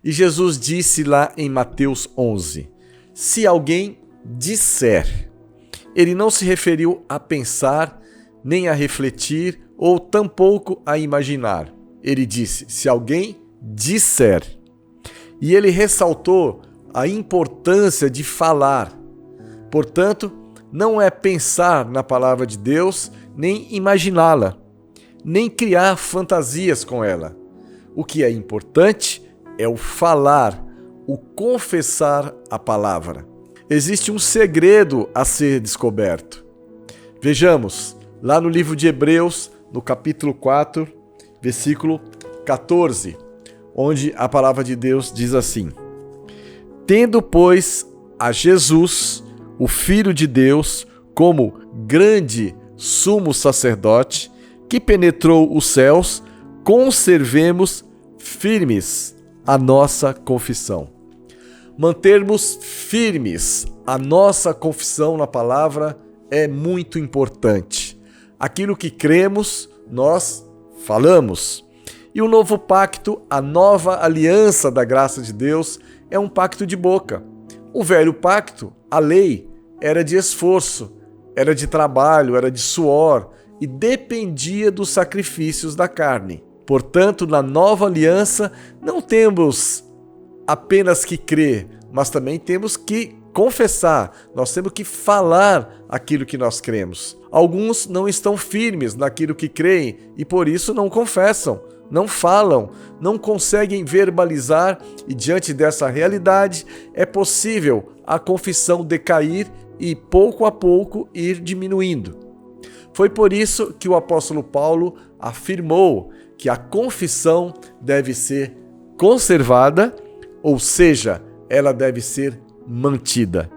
E Jesus disse lá em Mateus 11, se alguém disser, ele não se referiu a pensar, nem a refletir, ou tampouco a imaginar. Ele disse, se alguém disser. E ele ressaltou a importância de falar. Portanto, não é pensar na palavra de Deus, nem imaginá-la, nem criar fantasias com ela. O que é importante é o falar, o confessar a palavra. Existe um segredo a ser descoberto. Vejamos, lá no livro de Hebreus, no capítulo 4, versículo 14, onde a palavra de Deus diz assim: tendo, pois, a Jesus, o Filho de Deus, como grande sumo sacerdote, que penetrou os céus, conservemos firmes a nossa confissão. Mantermos firmes a nossa confissão na palavra é muito importante. Aquilo que cremos, nós falamos. E o novo pacto, a nova aliança da graça de Deus, é um pacto de boca. O velho pacto, a lei, era de esforço, era de trabalho, era de suor e dependia dos sacrifícios da carne. Portanto, na nova aliança, não temos apenas que crer, mas também temos que confessar, nós temos que falar aquilo que nós cremos. Alguns não estão firmes naquilo que creem e por isso não confessam, não falam, não conseguem verbalizar e diante dessa realidade é possível a confissão decair e pouco a pouco ir diminuindo. Foi por isso que o apóstolo Paulo afirmou que a confissão deve ser conservada, ou seja, ela deve ser mantida.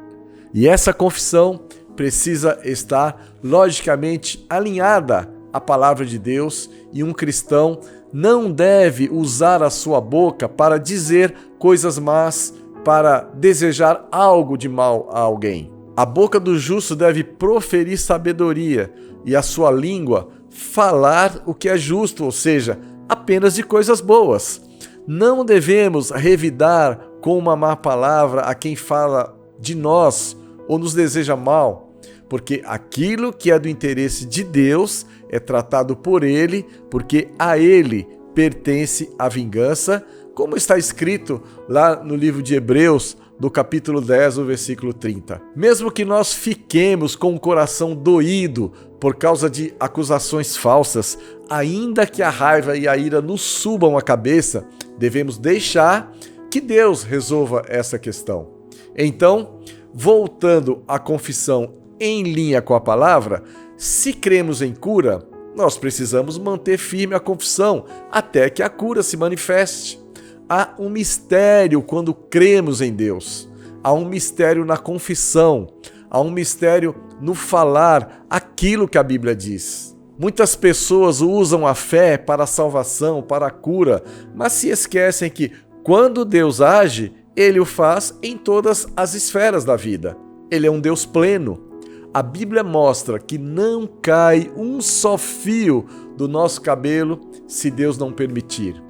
E essa confissão precisa estar logicamente alinhada à palavra de Deus e um cristão não deve usar a sua boca para dizer coisas más, para desejar algo de mal a alguém. A boca do justo deve proferir sabedoria e a sua língua falar o que é justo, ou seja, apenas de coisas boas. Não devemos revidar com uma má palavra a quem fala de nós ou nos deseja mal, porque aquilo que é do interesse de Deus é tratado por Ele, porque a Ele pertence a vingança, como está escrito lá no livro de Hebreus, do capítulo 10, o versículo 30. Mesmo que nós fiquemos com o coração doído por causa de acusações falsas, ainda que a raiva e a ira nos subam a cabeça, devemos deixar que Deus resolva essa questão. Então, voltando à confissão em linha com a palavra, se cremos em cura, nós precisamos manter firme a confissão até que a cura se manifeste. Há um mistério quando cremos em Deus. Há um mistério na confissão. Há um mistério no falar aquilo que a Bíblia diz. Muitas pessoas usam a fé para a salvação, para a cura, mas se esquecem que quando Deus age, Ele o faz em todas as esferas da vida. Ele é um Deus pleno. A Bíblia mostra que não cai um só fio do nosso cabelo se Deus não permitir.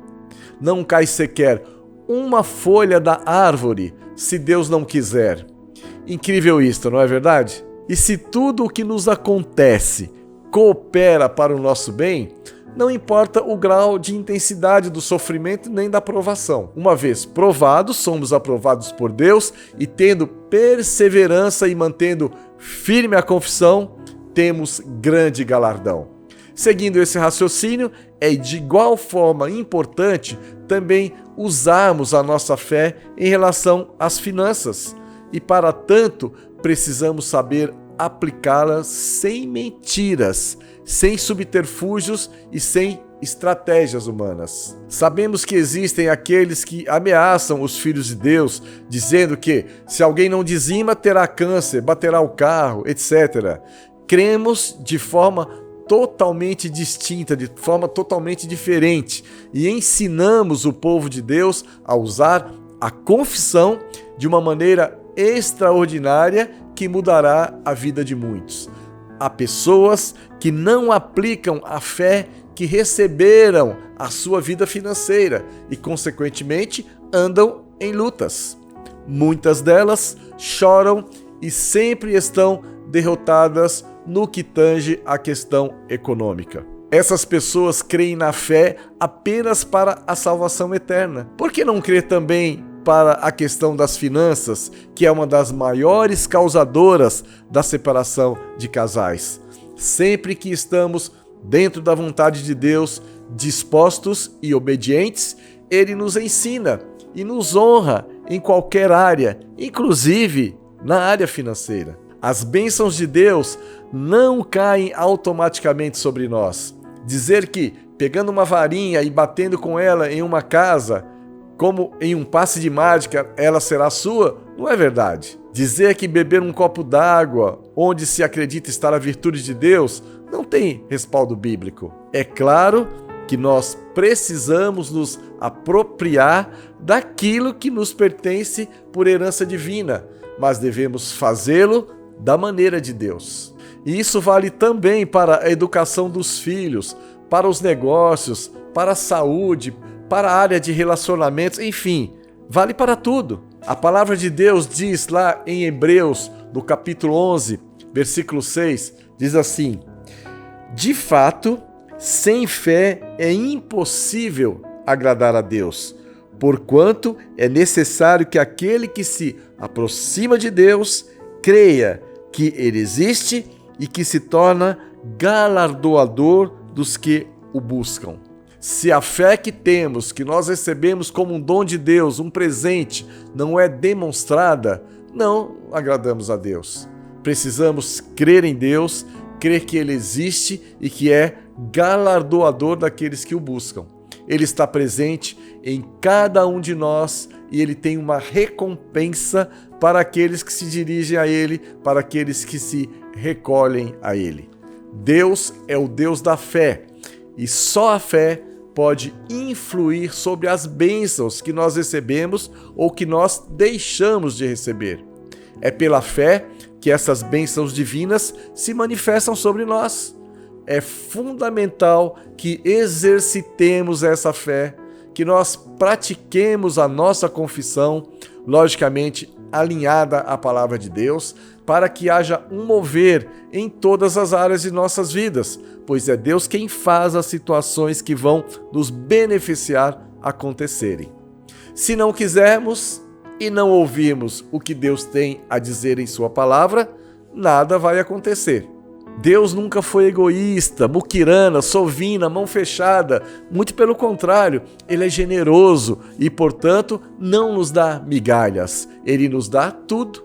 Não cai sequer uma folha da árvore se Deus não quiser. Incrível isto, não é verdade? E se tudo o que nos acontece coopera para o nosso bem, não importa o grau de intensidade do sofrimento nem da provação. Uma vez provados, somos aprovados por Deus e tendo perseverança e mantendo firme a confissão, temos grande galardão. Seguindo esse raciocínio, é de igual forma importante também usarmos a nossa fé em relação às finanças. E para tanto, precisamos saber aplicá-las sem mentiras, sem subterfúgios e sem estratégias humanas. Sabemos que existem aqueles que ameaçam os filhos de Deus, dizendo que se alguém não dizima, terá câncer, baterá o carro, etc. Cremos de forma totalmente distinta, de forma totalmente diferente, e ensinamos o povo de Deus a usar a confissão de uma maneira extraordinária que mudará a vida de muitos. Há pessoas que não aplicam a fé que receberam a sua vida financeira e, consequentemente, andam em lutas. Muitas delas choram e sempre estão derrotadas no que tange à questão econômica. Essas pessoas creem na fé apenas para a salvação eterna. Por que não crer também para a questão das finanças, que é uma das maiores causadoras da separação de casais? Sempre que estamos dentro da vontade de Deus, dispostos e obedientes, Ele nos ensina e nos honra em qualquer área, inclusive na área financeira. As bênçãos de Deus não caem automaticamente sobre nós. Dizer que pegando uma varinha e batendo com ela em uma casa, como em um passe de mágica, ela será sua, não é verdade. Dizer que beber um copo d'água, onde se acredita estar a virtude de Deus, não tem respaldo bíblico. É claro que nós precisamos nos apropriar daquilo que nos pertence por herança divina, mas devemos fazê-lo da maneira de Deus. E isso vale também para a educação dos filhos, para os negócios, para a saúde, para a área de relacionamentos, enfim, vale para tudo. A palavra de Deus diz lá em Hebreus, no capítulo 11, versículo 6, diz assim: de fato, sem fé é impossível agradar a Deus, porquanto é necessário que aquele que se aproxima de Deus creia que Ele existe e que se torna galardoador dos que o buscam. Se a fé que temos, que nós recebemos como um dom de Deus, um presente, não é demonstrada, não agradamos a Deus. Precisamos crer em Deus, crer que Ele existe e que é galardoador daqueles que o buscam. Ele está presente em cada um de nós e Ele tem uma recompensa para aqueles que se dirigem a Ele, para aqueles que se recolhem a Ele. Deus é o Deus da fé e só a fé pode influir sobre as bênçãos que nós recebemos ou que nós deixamos de receber. É pela fé que essas bênçãos divinas se manifestam sobre nós. É fundamental que exercitemos essa fé, que nós pratiquemos a nossa confissão, logicamente alinhada à palavra de Deus, para que haja um mover em todas as áreas de nossas vidas, pois é Deus quem faz as situações que vão nos beneficiar acontecerem. Se não quisermos e não ouvirmos o que Deus tem a dizer em sua palavra, nada vai acontecer. Deus nunca foi egoísta, muquirana, sovina, mão fechada. Muito pelo contrário, Ele é generoso e, portanto, não nos dá migalhas. Ele nos dá tudo.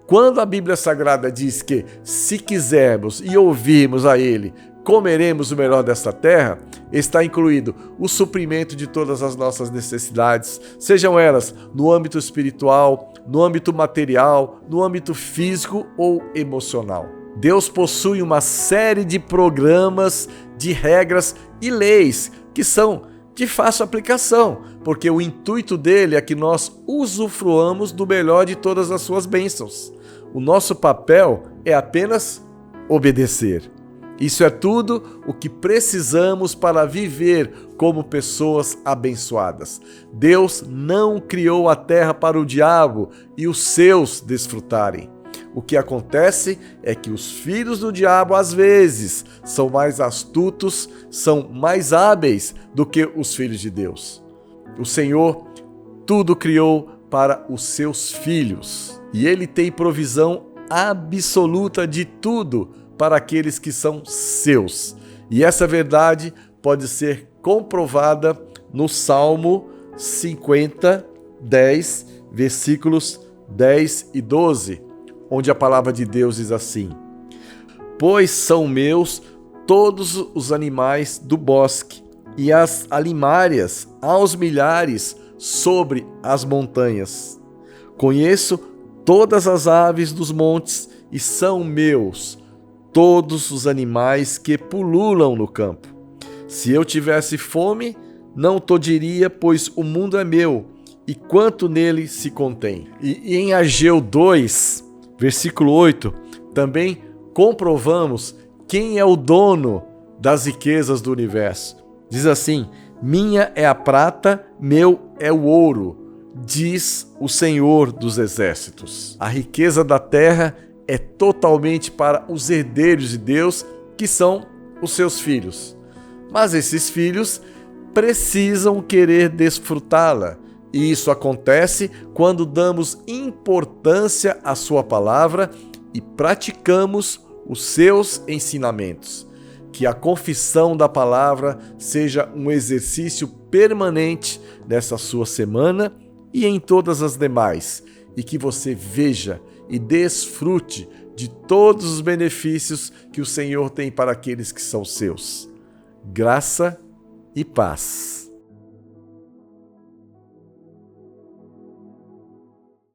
Quando a Bíblia Sagrada diz que, se quisermos e ouvirmos a Ele, comeremos o melhor desta terra, está incluído o suprimento de todas as nossas necessidades, sejam elas no âmbito espiritual, no âmbito material, no âmbito físico ou emocional. Deus possui uma série de programas, de regras e leis que são de fácil aplicação, porque o intuito dele é que nós usufruamos do melhor de todas as suas bênçãos. O nosso papel é apenas obedecer. Isso é tudo o que precisamos para viver como pessoas abençoadas. Deus não criou a terra para o diabo e os seus desfrutarem. O que acontece é que os filhos do diabo, às vezes, são mais astutos, são mais hábeis do que os filhos de Deus. O Senhor tudo criou para os seus filhos e Ele tem provisão absoluta de tudo para aqueles que são seus. E essa verdade pode ser comprovada no Salmo 50, 10, versículos 10 e 12, onde a palavra de Deus diz assim: pois são meus todos os animais do bosque, e as alimárias aos milhares sobre as montanhas. Conheço todas as aves dos montes, e são meus todos os animais que pululam no campo. Se eu tivesse fome, não todiria, pois o mundo é meu, e quanto nele se contém. E em Ageu 2, versículo 8, também comprovamos quem é o dono das riquezas do universo. Diz assim: minha é a prata, meu é o ouro, diz o Senhor dos Exércitos. A riqueza da terra é totalmente para os herdeiros de Deus, que são os seus filhos. Mas esses filhos precisam querer desfrutá-la. E isso acontece quando damos importância à sua palavra e praticamos os seus ensinamentos. Que a confissão da palavra seja um exercício permanente nessa sua semana e em todas as demais, e que você veja e desfrute de todos os benefícios que o Senhor tem para aqueles que são seus. Graça e paz.